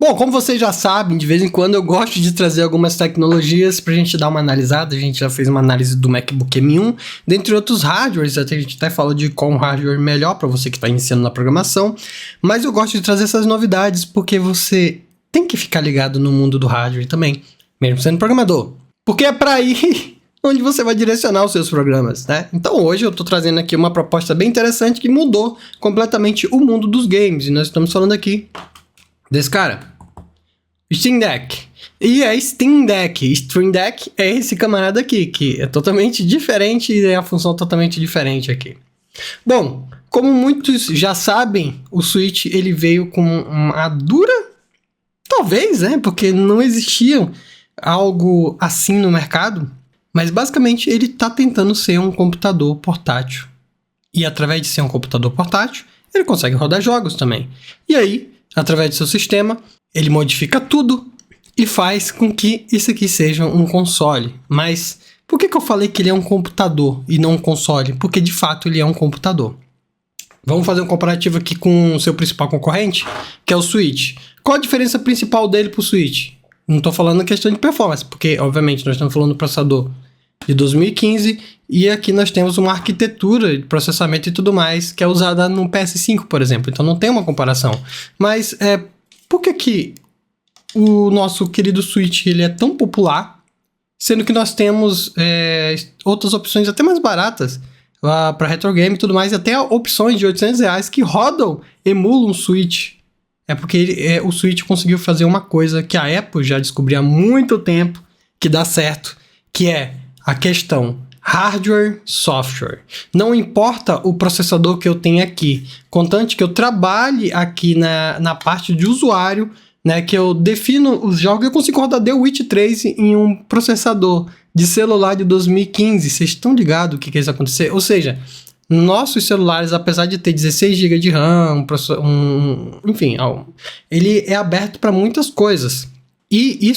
Bom, como vocês já sabem, de vez em quando eu gosto de trazer algumas tecnologias pra gente dar uma analisada. A gente já fez uma análise do MacBook M1, dentre outros hardwares. A gente até falou de qual hardware melhor pra você que está iniciando na programação. Mas eu gosto de trazer essas novidades porque você tem que ficar ligado no mundo do hardware também, mesmo sendo programador. Porque é pra aí onde você vai direcionar os seus programas, né? Então hoje eu tô trazendo aqui uma proposta bem interessante que mudou completamente o mundo dos games. E nós estamos falando aqui desse cara, Steam Deck. E é Steam Deck. Steam Deck é esse camarada aqui, que é totalmente diferente e tem a função totalmente diferente aqui. Bom, como muitos já sabem, o Switch ele veio com uma dura, talvez, né? Porque não existia algo assim no mercado. Mas basicamente ele está tentando ser um computador portátil. E através de ser um computador portátil, ele consegue rodar jogos também. E aí, através do seu sistema, ele modifica tudo e faz com que isso aqui seja um console. Mas por que eu falei que ele é um computador e não um console? Porque de fato ele é um computador. Vamos fazer um comparativo aqui com o seu principal concorrente, que é o Switch. Qual a diferença principal dele para o Switch? Não estou falando questão de performance, porque obviamente nós estamos falando do processador de 2015 e aqui nós temos uma arquitetura de processamento e tudo mais que é usada no PS5, por exemplo. Então não tem uma comparação. Mas por que o nosso querido Switch ele é tão popular, sendo que nós temos outras opções até mais baratas para retro game e tudo mais, e até opções de R$800 que emulam um Switch. É porque o Switch conseguiu fazer uma coisa que a Apple já descobriu há muito tempo que dá certo, que é a questão hardware, software. Não importa o processador que eu tenho aqui, contanto que eu trabalhe aqui na parte de usuário, né, que eu defino os jogos, eu consigo rodar The Witcher 3 em um processador de celular de 2015. Vocês estão ligados o que isso acontecer? Ou seja, nossos celulares, apesar de ter 16 GB de RAM, enfim, ele é aberto para muitas coisas. E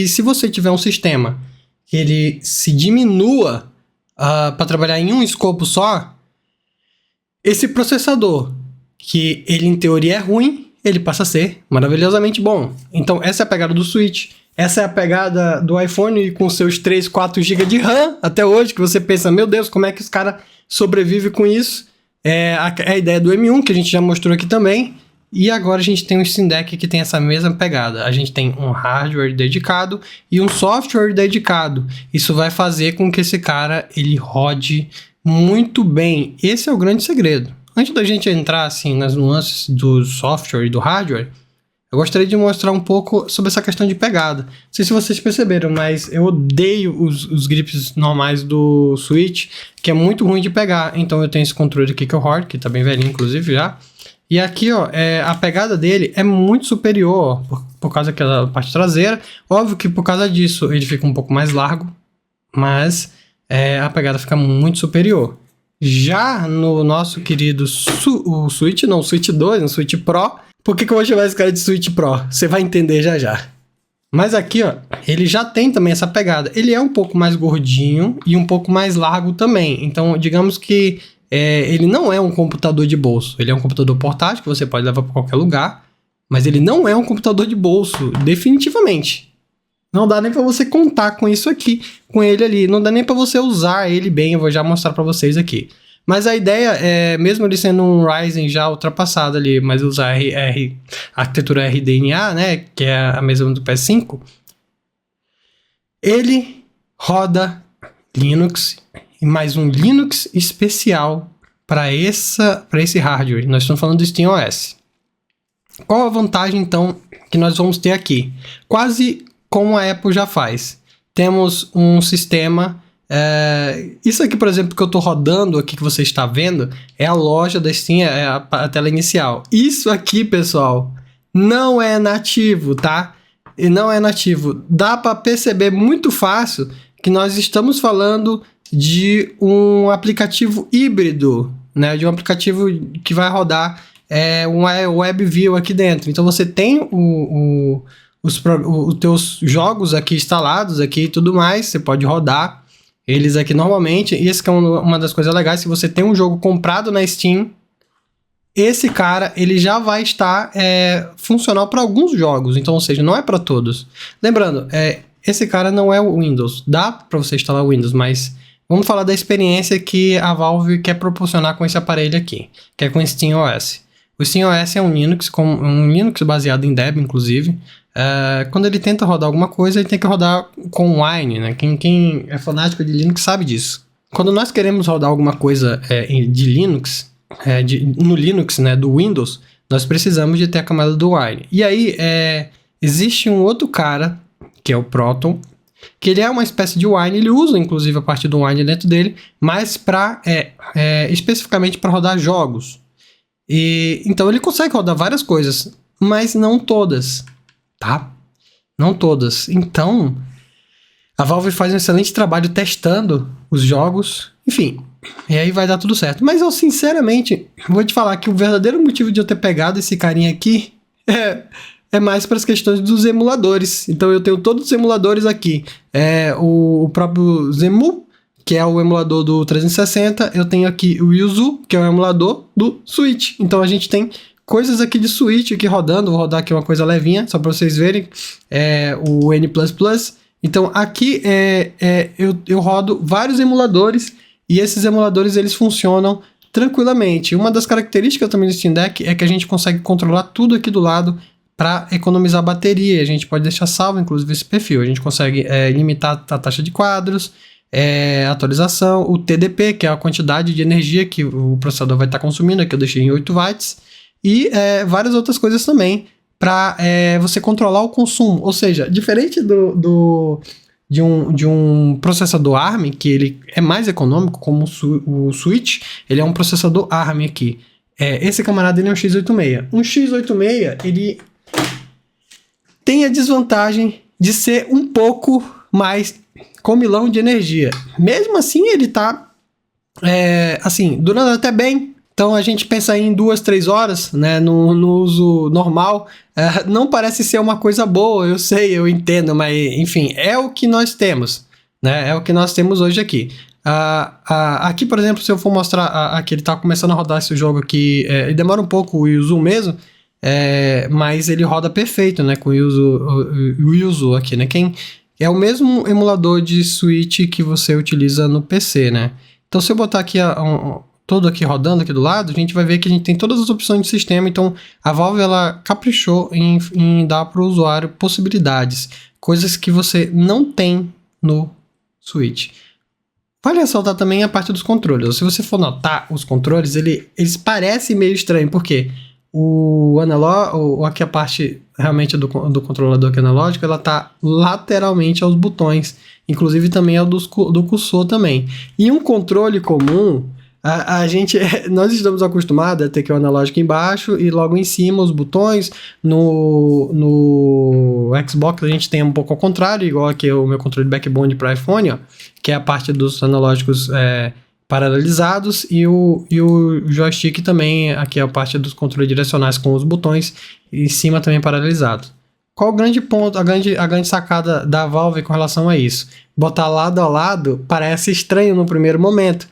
se você tiver um sistema que ele se diminua para trabalhar em um escopo só, esse processador, que ele em teoria é ruim, ele passa a ser maravilhosamente bom. Então essa é a pegada do Switch. Essa é a pegada do iPhone com seus 3, 4 GB de RAM até hoje, que você pensa, meu Deus, como é que os caras sobrevivem com isso? É a ideia do M1, que a gente já mostrou aqui também. E agora a gente tem um Steam Deck que tem essa mesma pegada. A gente tem um hardware dedicado e um software dedicado. Isso vai fazer com que esse cara ele rode muito bem. Esse é o grande segredo. Antes da gente entrar assim, nas nuances do software e do hardware, eu gostaria de mostrar um pouco sobre essa questão de pegada. Não sei se vocês perceberam, mas eu odeio os grips normais do Switch, que é muito ruim de pegar. Então eu tenho esse controle aqui que eu rodo, que tá bem velhinho inclusive já. E aqui, ó, a pegada dele é muito superior, ó, por causa daquela parte traseira. Óbvio que por causa disso ele fica um pouco mais largo, mas a pegada fica muito superior. Já no nosso querido o Switch 2, no Switch Pro, por que eu vou chamar esse cara de Switch Pro? Você vai entender já já. Mas aqui, ó, ele já tem também essa pegada. Ele é um pouco mais gordinho e um pouco mais largo também. Então, digamos que ele não é um computador de bolso. Ele é um computador portátil que você pode levar para qualquer lugar, mas ele não é um computador de bolso, definitivamente. Não dá nem para você contar com isso aqui, com ele ali. Não dá nem para você usar ele bem, eu vou já mostrar para vocês aqui. Mas a ideia é, mesmo ele sendo um Ryzen já ultrapassado ali, mas usar a arquitetura RDNA, né, que é a mesma do PS5, ele roda Linux e mais um Linux especial para esse hardware. Nós estamos falando do SteamOS. Qual a vantagem, então, que nós vamos ter aqui? Quase como a Apple já faz. Temos um sistema... isso aqui, por exemplo, que eu estou rodando aqui, que você está vendo, é a loja da Steam, é a tela inicial. Isso aqui, pessoal, não é nativo, tá? E não é nativo. Dá para perceber muito fácil que nós estamos falando de um aplicativo híbrido, né? De um aplicativo que vai rodar uma WebView aqui dentro. Então você tem os teus jogos aqui instalados aqui e tudo mais, você pode rodar eles aqui normalmente. E esse que é uma das coisas legais, se você tem um jogo comprado na Steam, esse cara ele já vai estar funcional para alguns jogos, então, ou seja, não é para todos. Lembrando, esse cara não é o Windows, dá para você instalar o Windows, mas vamos falar da experiência que a Valve quer proporcionar com esse aparelho aqui, que é com o SteamOS. O SteamOS é um Linux baseado em Debian, inclusive. Quando ele tenta rodar alguma coisa, ele tem que rodar com Wine, né? Quem é fanático de Linux sabe disso. Quando nós queremos rodar alguma coisa de Linux, no Linux, né, do Windows, nós precisamos de ter a camada do Wine. E aí, existe um outro cara, que é o Proton, que ele é uma espécie de Wine, ele usa inclusive a parte do Wine dentro dele, mas especificamente para rodar jogos. Então ele consegue rodar várias coisas, mas não todas, tá? Não todas. Então, a Valve faz um excelente trabalho testando os jogos, enfim, e aí vai dar tudo certo. Mas eu, sinceramente, vou te falar que o verdadeiro motivo de eu ter pegado esse carinha aqui é mais para as questões dos emuladores. Então eu tenho todos os emuladores aqui. O próprio Zemu, que é o emulador do 360. Eu tenho aqui o Yuzu, que é o emulador do Switch. Então a gente tem coisas aqui de Switch aqui rodando. Vou rodar aqui uma coisa levinha, só para vocês verem. O N++. Então aqui eu rodo vários emuladores. E esses emuladores eles funcionam tranquilamente. Uma das características também do Steam Deck é que a gente consegue controlar tudo aqui do lado para economizar bateria. A gente pode deixar salvo, inclusive, esse perfil. A gente consegue limitar a taxa de quadros, atualização, o TDP, que é a quantidade de energia que o processador vai estar consumindo, aqui eu deixei em 8 watts, e várias outras coisas também para você controlar o consumo. Ou seja, diferente de um processador ARM, que ele é mais econômico, como o Switch, ele é um processador ARM aqui. Esse camarada ele é um x86. Um x86, ele tem a desvantagem de ser um pouco mais comilão de energia. Mesmo assim, ele tá durando até bem. Então a gente pensa em 2-3 horas, né, no uso normal. Não parece ser uma coisa boa, eu sei, eu entendo, mas enfim, é o que nós temos, né? É o que nós temos hoje aqui. Aqui, por exemplo, se eu for mostrar aqui, ele tá começando a rodar esse jogo aqui, ele demora um pouco, o Yuzu mesmo, mas ele roda perfeito, né, com o Yuzu aqui, né? É o mesmo emulador de Switch que você utiliza no PC, né? Então se eu botar aqui todo aqui rodando aqui do lado, a gente vai ver que a gente tem todas as opções de sistema. Então a Valve ela caprichou em dar para o usuário possibilidades, coisas que você não tem no Switch. Vale ressaltar também a parte dos controles. Se você for notar, os controles eles parecem meio estranhos, porque aqui a parte realmente do controlador que é analógico, ela está lateralmente aos botões, inclusive também ao do cursor também. E um controle comum, nós estamos acostumados a ter aqui o analógico embaixo e logo em cima os botões. No Xbox a gente tem um pouco ao contrário, igual aqui o meu controle de backbone para iPhone, ó, que é a parte dos analógicos paralelizados, e o joystick também, aqui é a parte dos controles direcionais com os botões em cima também paralisados. Qual o grande ponto, a grande sacada da Valve com relação a isso? Botar lado a lado parece estranho no primeiro momento,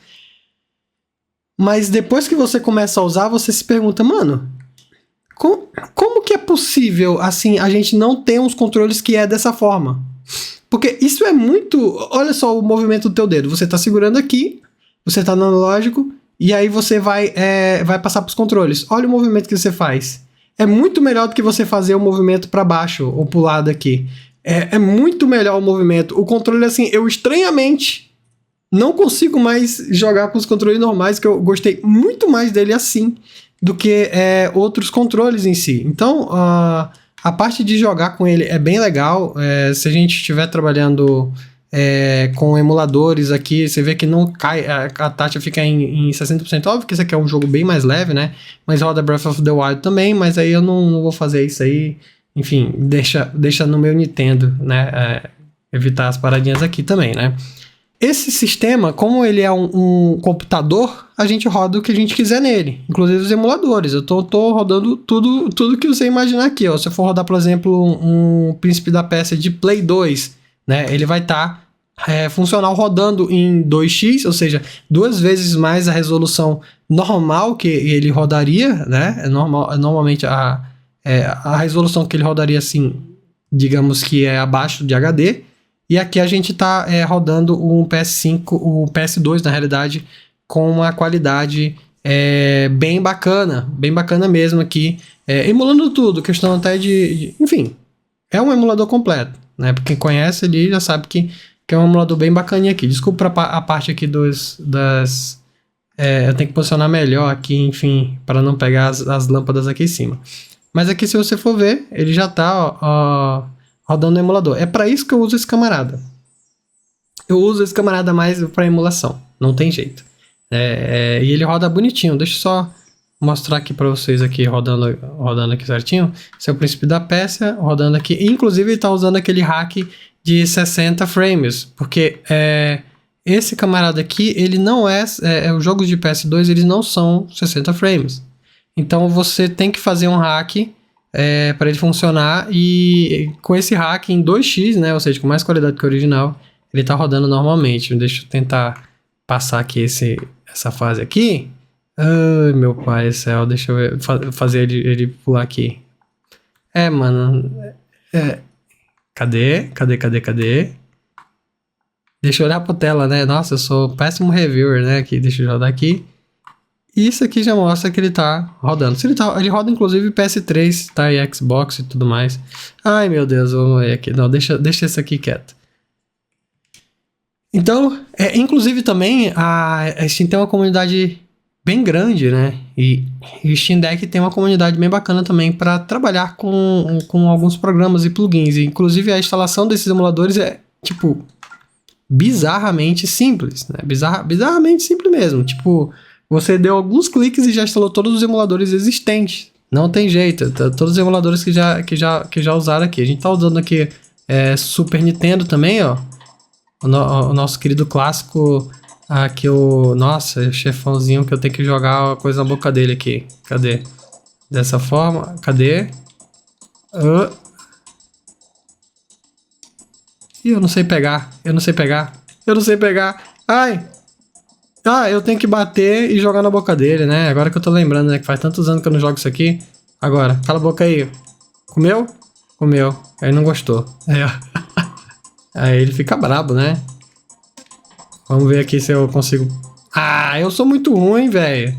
mas depois que você começa a usar, você se pergunta, mano, como que é possível, assim, a gente não ter uns controles que é dessa forma? Porque isso é muito... Olha só o movimento do teu dedo. Você tá segurando aqui, você tá no analógico, e aí você vai passar pros controles. Olha o movimento que você faz. É muito melhor do que você fazer o movimento para baixo ou pro lado aqui. É muito melhor o movimento. O controle, assim, eu estranhamente não consigo mais jogar com os controles normais, que eu gostei muito mais dele assim do que outros controles em si. Então, a parte de jogar com ele é bem legal. Se a gente estiver trabalhando com emuladores aqui, você vê que não cai, a taxa fica em 60%. Óbvio que esse aqui é um jogo bem mais leve, né? Mas roda Breath of the Wild também, mas aí eu não vou fazer isso aí. Enfim, deixa no meu Nintendo, né? Evitar as paradinhas aqui também, né? Esse sistema, como ele é um computador, a gente roda o que a gente quiser nele, inclusive os emuladores. Eu tô rodando tudo que você imaginar aqui, ó. Se eu for rodar, por exemplo, um Príncipe da Pérsia de Play 2, né, ele vai estar funcional rodando em 2x, ou seja, 2 vezes mais a resolução normal que ele rodaria, né? Normalmente a resolução que ele rodaria, assim, digamos que é abaixo de HD. E aqui a gente está rodando um PS5, o PS2, na realidade, com uma qualidade bem bacana mesmo aqui, emulando tudo, questão até enfim, é um emulador completo, né? Pra quem conhece ali já sabe que é um emulador bem bacaninha aqui. Desculpa a parte aqui eu tenho que posicionar melhor aqui, enfim, para não pegar as lâmpadas aqui em cima. Mas aqui, se você for ver, ele já tá rodando no emulador. É para isso que eu uso esse camarada. Eu uso esse camarada mais para emulação, não tem jeito. E ele roda bonitinho. Deixa eu só mostrar aqui para vocês aqui, rodando aqui certinho. Esse é o Príncipe da Pérsia, rodando aqui. Inclusive, ele tá usando aquele hack de 60 frames, porque esse camarada aqui, ele não os jogos de PS2, eles não são 60 frames. Então, você tem que fazer um hack para ele funcionar, e com esse hack em 2x, né, ou seja, com mais qualidade que o original, ele tá rodando normalmente. Deixa eu tentar passar aqui essa fase aqui. Ai, meu pai do céu, deixa eu fazer ele pular aqui. Mano, Cadê? Deixa eu olhar pra tela, né? Nossa, eu sou péssimo reviewer, né? Aqui, deixa eu rodar aqui. Isso aqui já mostra que ele tá rodando. Ele roda inclusive PS3, tá? E Xbox e tudo mais. Ai, meu Deus, vamos ver aqui. Não, deixa esse aqui quieto. Então, inclusive também, a Steam tem uma comunidade bem grande, né? E o Steam Deck tem uma comunidade bem bacana também para trabalhar com alguns programas e plugins. E, inclusive, a instalação desses emuladores é, tipo, bizarramente simples, né? Bizarramente simples mesmo. Tipo, você deu alguns cliques e já instalou todos os emuladores existentes. Não tem jeito. Todos os emuladores que já usaram aqui. A gente tá usando aqui Super Nintendo também, ó. O nosso querido clássico aqui, nossa, chefãozinho que eu tenho que jogar a coisa na boca dele aqui. Cadê? Dessa forma. Cadê? Ih, eu não sei pegar. Ai! Eu tenho que bater e jogar na boca dele, né? Agora que eu tô lembrando, né? Que faz tantos anos que eu não jogo isso aqui. Agora, cala a boca aí. Comeu? Comeu. Aí não gostou. Aí ele fica brabo, né? Vamos ver aqui se eu consigo... eu sou muito ruim, velho.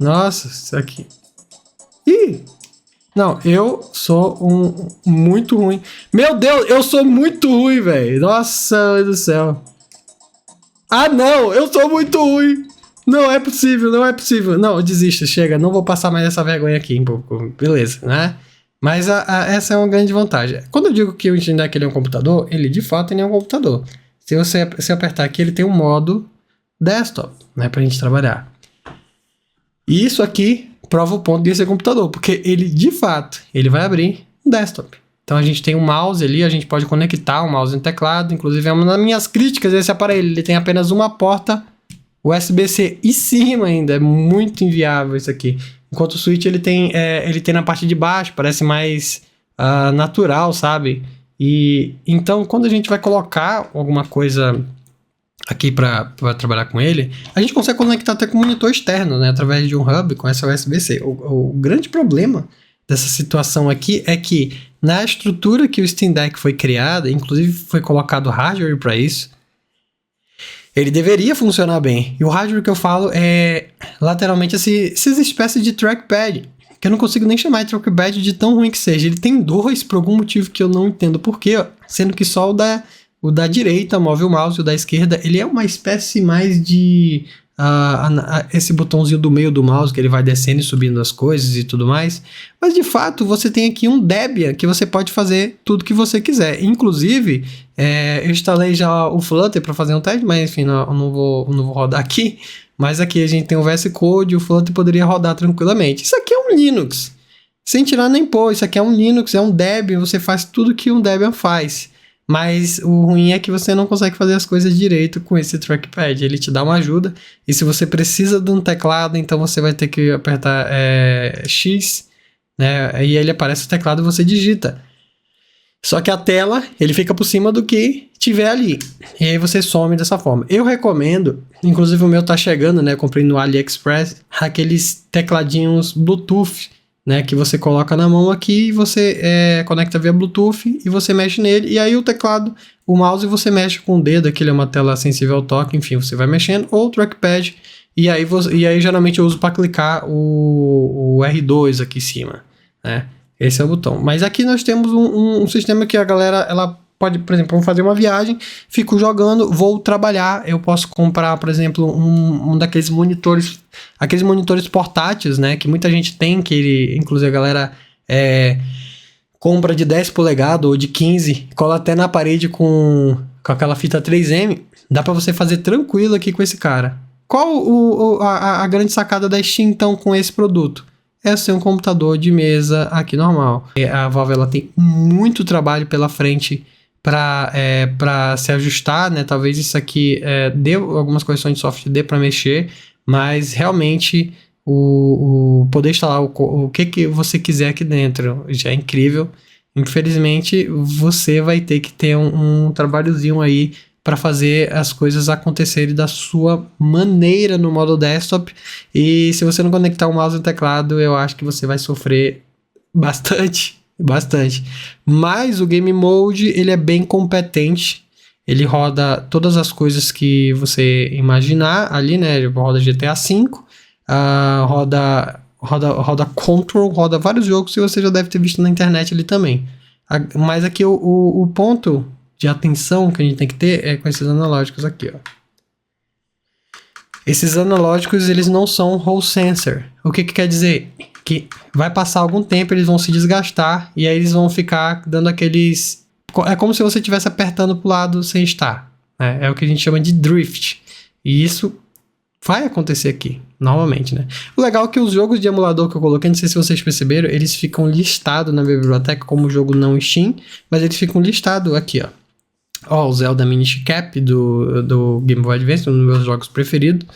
Nossa, isso aqui... Ih! Não, eu sou muito ruim. Meu Deus, eu sou muito ruim, velho. Nossa do céu. Não, eu sou muito ruim. Não é possível. Não, desista, chega. Não vou passar mais essa vergonha aqui. Beleza, né? Mas essa é uma grande vantagem. Quando eu digo que o Steam Deck ele é um computador, ele de fato é um computador. Se apertar aqui, ele tem um modo desktop, né, pra gente trabalhar. E isso aqui prova o ponto de ser computador, porque ele de fato, ele vai abrir um desktop. Então a gente tem um mouse ali, a gente pode conectar o mouse no teclado. Inclusive é uma das minhas críticas a esse aparelho. Ele tem apenas uma porta USB-C em cima ainda. É muito inviável isso aqui. Enquanto o Switch ele tem na parte de baixo, parece mais natural, sabe? E então quando a gente vai colocar alguma coisa aqui para trabalhar com ele, a gente consegue conectar até com monitor externo, né? Através de um hub com essa USB-C. O grande problema dessa situação aqui é que na estrutura que o Steam Deck foi criada, inclusive foi colocado hardware para isso, ele deveria funcionar bem. E o hardware que eu falo é lateralmente essas espécies de trackpad, que eu não consigo nem chamar de trackpad de tão ruim que seja. Ele tem dois por algum motivo que eu não entendo porquê, sendo que só o da direita move o mouse e o da esquerda, ele é uma espécie mais de... esse botãozinho do meio do mouse que ele vai descendo e subindo as coisas e tudo mais. Mas de fato você tem aqui um Debian que você pode fazer tudo que você quiser. Inclusive eu instalei já o Flutter para fazer um teste, mas enfim, não vou rodar aqui. Mas aqui a gente tem o VS Code e o Flutter poderia rodar tranquilamente. Isso aqui é um Linux, sem tirar nem pôr. Isso aqui é um Linux, é um Debian, você faz tudo que um Debian faz. Mas o ruim é que você não consegue fazer as coisas direito com esse trackpad. Ele te dá uma ajuda. E se você precisa de um teclado, então você vai ter que apertar X, né? E ele aparece o teclado e você digita. Só que a tela, ele fica por cima do que tiver ali. E aí você some dessa forma. Eu recomendo, inclusive o meu tá chegando, né? Eu comprei no AliExpress, aqueles tecladinhos Bluetooth, né? Que você coloca na mão aqui, você conecta via Bluetooth e você mexe nele. E aí o teclado, o mouse você mexe com o dedo, aqui ele é uma tela sensível ao toque, enfim, você vai mexendo. Ou o trackpad, e aí geralmente eu uso para clicar o R2 aqui em cima, né? Esse é o botão. Mas aqui nós temos um sistema que a galera, ela pode, por exemplo, vou fazer uma viagem, fico jogando, vou trabalhar, eu posso comprar, por exemplo, um daqueles monitores, aqueles monitores portáteis, né, que muita gente tem, inclusive a galera compra de 10 polegadas ou de 15, cola até na parede com aquela fita 3M, dá pra você fazer tranquilo aqui com esse cara. Qual a grande sacada da Steam, então, com esse produto? É ser um computador de mesa aqui normal. A Valve, ela tem muito trabalho pela frente para se ajustar, né? Talvez isso aqui dê algumas correções de software, dê para mexer, mas realmente o poder instalar o que você quiser aqui dentro já é incrível. Infelizmente, você vai ter que ter um trabalhozinho aí para fazer as coisas acontecerem da sua maneira no modo desktop. E se você não conectar o mouse e o teclado, eu acho que você vai sofrer bastante. Mas o Game Mode, ele é bem competente. Ele roda todas as coisas que você imaginar ali, né? Ele roda GTA V, roda Control, roda vários jogos que você já deve ter visto na internet ali também. Mas aqui o ponto de atenção que a gente tem que ter é com esses analógicos aqui, ó. Esses analógicos, eles não são Hall Sensor. O que quer dizer? Que vai passar algum tempo, eles vão se desgastar e aí eles vão ficar dando aqueles... É como se você estivesse apertando pro lado sem estar, né? É o que a gente chama de drift. E isso vai acontecer aqui, normalmente, né? O legal é que os jogos de emulador que eu coloquei, não sei se vocês perceberam, eles ficam listados na minha biblioteca como jogo não Steam, mas eles ficam listados aqui, ó. Ó, o Zelda Minish Cap do Game Boy Advance, um dos meus jogos preferidos.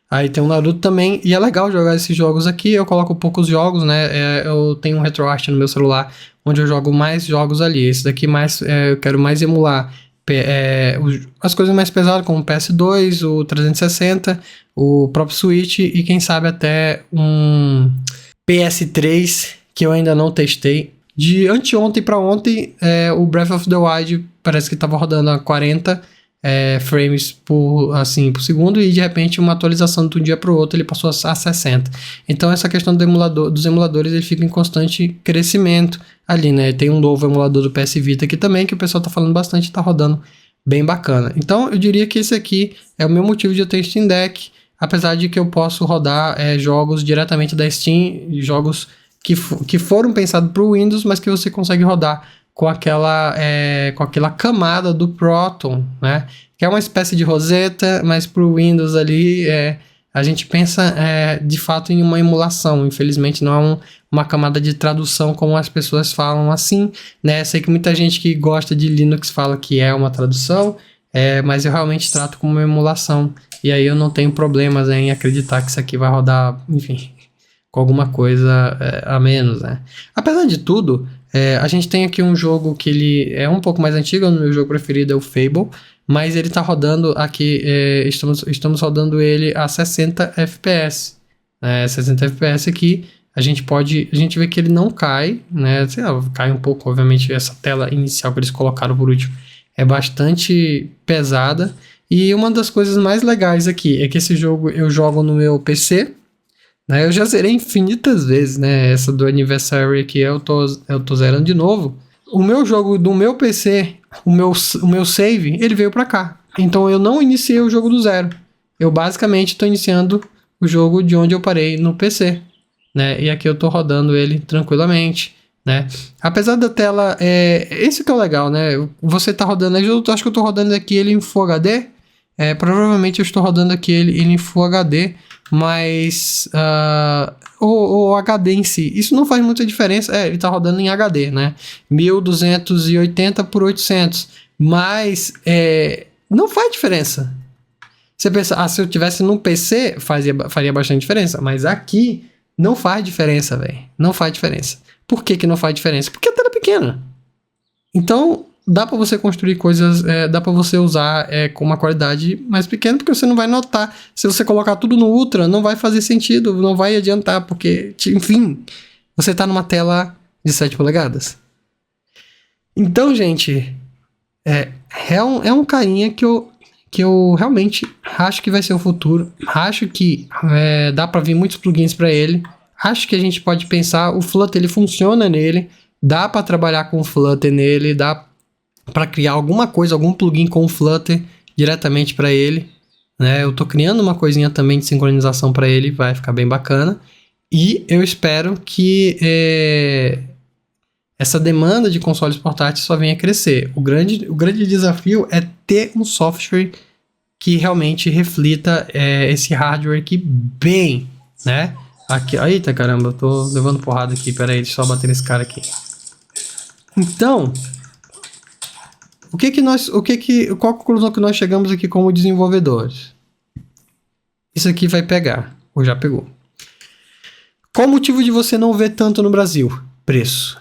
Aí tem o Naruto também, e é legal jogar esses jogos aqui. Eu coloco poucos jogos, né? Eu tenho um RetroArch no meu celular, onde eu jogo mais jogos ali. Esse daqui eu quero mais emular as coisas mais pesadas, como o PS2, o 360, o próprio Switch e quem sabe até um PS3, que eu ainda não testei. De anteontem para ontem, o Breath of the Wild parece que estava rodando a 40 frames por segundo, e de repente uma atualização de um dia para o outro ele passou a 60. Então essa questão dos emuladores, ele fica em constante crescimento ali, né? Tem um novo emulador do PS Vita aqui também, que o pessoal tá falando bastante, tá rodando bem bacana. Então eu diria que esse aqui é o meu motivo de eu ter Steam Deck, apesar de que eu posso rodar jogos diretamente da Steam, jogos que foram pensados para o Windows, mas que você consegue rodar com aquela camada do Proton, né? Que é uma espécie de Rosetta, mas para o Windows ali a gente pensa de fato em uma emulação. Infelizmente não é uma camada de tradução como as pessoas falam assim, né? Sei que muita gente que gosta de Linux fala que é uma tradução, mas eu realmente trato como uma emulação. E aí eu não tenho problemas em acreditar que isso aqui vai rodar, enfim, com alguma coisa a menos, né? Apesar de tudo, a gente tem aqui um jogo que ele é um pouco mais antigo, o meu jogo preferido é o Fable, mas ele tá rodando aqui, estamos rodando ele a 60 FPS. 60 FPS aqui, a gente vê que ele não cai, né? Sei lá, cai um pouco, obviamente essa tela inicial que eles colocaram por último é bastante pesada. E uma das coisas mais legais aqui é que esse jogo eu jogo no meu PC, né? Eu já zerei infinitas vezes, né? Essa do Anniversary aqui eu tô zerando de novo. O meu jogo do meu PC, o meu save, ele veio pra cá. Então eu não iniciei o jogo do zero. Eu basicamente tô iniciando o jogo de onde eu parei no PC, né? E aqui eu tô rodando ele tranquilamente, né? Apesar da tela... esse que é o legal, né? Você tá rodando... Eu acho que eu tô rodando aqui ele em Full HD. Provavelmente eu estou rodando aqui ele em Full HD, mas o HD em si, isso não faz muita diferença. Ele tá rodando em HD, né? 1280 por 800, mas não faz diferença. Você pensa, se eu tivesse num PC, faria bastante diferença, mas aqui não faz diferença, velho. Não faz diferença. Por que não faz diferença? Porque a tela é pequena. Então, dá para você construir coisas, dá para você usar com uma qualidade mais pequena, porque você não vai notar. Se você colocar tudo no Ultra, não vai fazer sentido, não vai adiantar, porque, enfim, você tá numa tela de 7 polegadas. Então, gente, é um carinha que eu realmente acho que vai ser o futuro. Acho que dá para vir muitos plugins para ele. Acho que a gente pode pensar, o Flutter ele funciona nele, dá para trabalhar com o Flutter nele, dá para criar alguma coisa, algum plugin com o Flutter diretamente para ele, né? Eu tô criando uma coisinha também de sincronização para ele, vai ficar bem bacana. E eu espero que essa demanda de consoles portáteis só venha a crescer. O grande desafio é ter um software que realmente reflita esse hardware aqui bem, né? Aqui, eita caramba, eu tô levando porrada aqui, pera aí, deixa eu só bater nesse cara aqui. Então, qual a conclusão que nós chegamos aqui como desenvolvedores? Isso aqui vai pegar, ou já pegou. Qual o motivo de você não ver tanto no Brasil? Preço.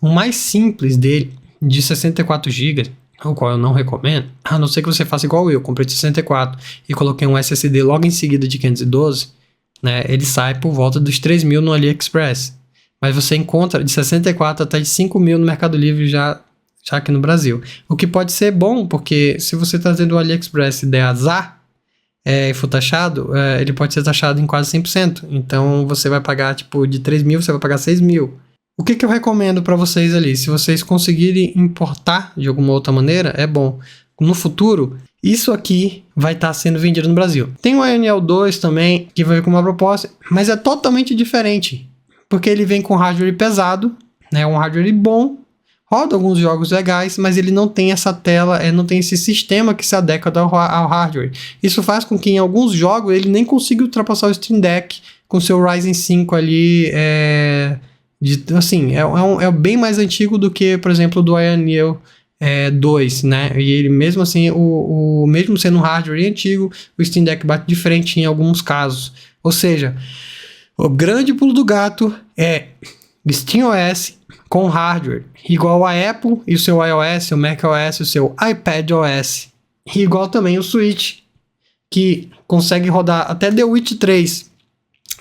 O mais simples dele, de 64 GB, o qual eu não recomendo, a não ser que você faça igual eu, comprei de 64 e coloquei um SSD logo em seguida de 512, né, ele sai por volta dos 3.000 no AliExpress. Mas você encontra de 64 até de 5.000 no Mercado Livre já aqui no Brasil. O que pode ser bom, porque se você trazer do AliExpress e der azar e for taxado, ele pode ser taxado em quase 100%. Então você vai pagar, tipo, de 3.000, você vai pagar 6.000. O que eu recomendo para vocês ali? Se vocês conseguirem importar de alguma outra maneira, é bom. No futuro, isso aqui vai estar sendo vendido no Brasil. Tem o Ionel 2 também, que vai vir com uma proposta, mas é totalmente diferente. Porque ele vem com hardware pesado, né, um hardware bom, roda alguns jogos legais, mas ele não tem essa tela, não tem esse sistema que se adequa ao hardware. Isso faz com que em alguns jogos ele nem consiga ultrapassar o Steam Deck com seu Ryzen 5 ali, assim, é bem mais antigo do que, por exemplo, do Ionel 2, né? E ele mesmo assim, mesmo sendo um hardware antigo, o Steam Deck bate de frente em alguns casos. Ou seja, o grande pulo do gato é SteamOS com hardware igual a Apple e o seu iOS, o macOS, o seu iPadOS. E igual também o Switch, que consegue rodar até The Witcher 3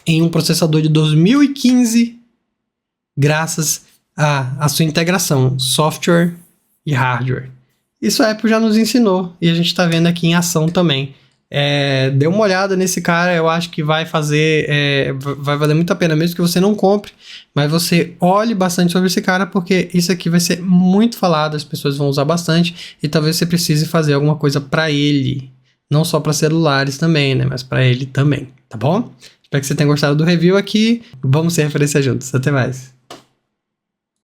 em um processador de 2015, graças à sua integração software e hardware. Isso a Apple já nos ensinou e a gente está vendo aqui em ação também. Dê uma olhada nesse cara, eu acho que vai valer muito a pena, mesmo que você não compre, mas você olhe bastante sobre esse cara, porque isso aqui vai ser muito falado, as pessoas vão usar bastante e talvez você precise fazer alguma coisa para ele, não só para celulares também, né, mas para ele também, tá bom? Espero que você tenha gostado do review aqui, vamos ser referência juntos, até mais.